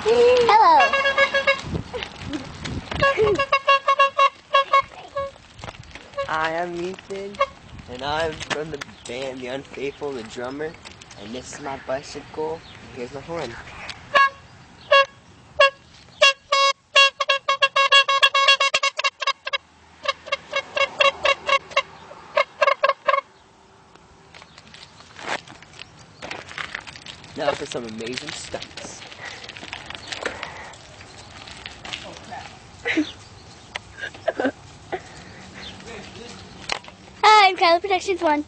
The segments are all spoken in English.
Hello. Hi, I'm Ethan, and I'm from the band The Unfaithful, the drummer, and this is my bicycle, and here's my horn. Now for some amazing stunts. Hi, I'm Kyler Productions 1.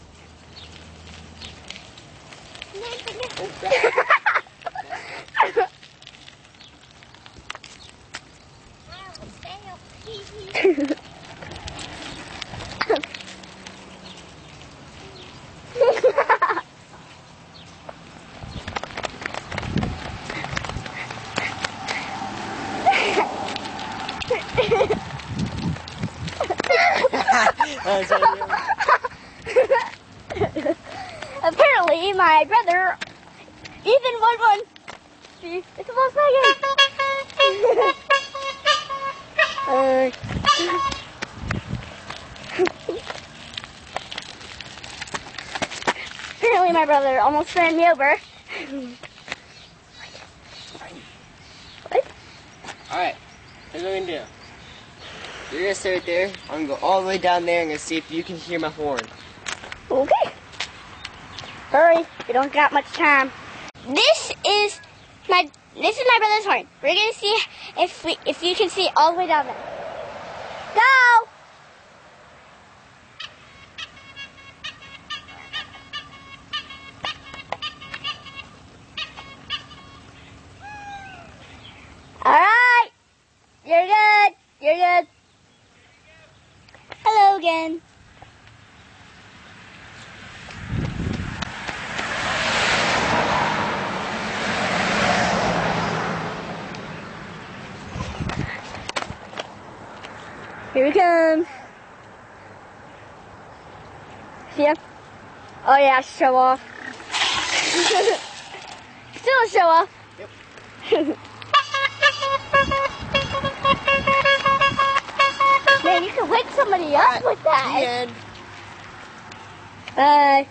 Apparently, my brother, Ethan, won. See, it's a Volkswagen. Apparently, my brother almost ran me over. What? Alright, here's what we're gonna do. You're gonna stay right there. I'm gonna go all the way down there and gonna see if you can hear my horn. Okay. Hurry, we don't got much time. This is my brother's horn. We're gonna see if you can see all the way down there. Go! Alright. You're good. You're good. Hello again. Here we come. See ya? Oh yeah, show off. Still a show off. Yep. Man, you can wake somebody up with that. The end. Bye.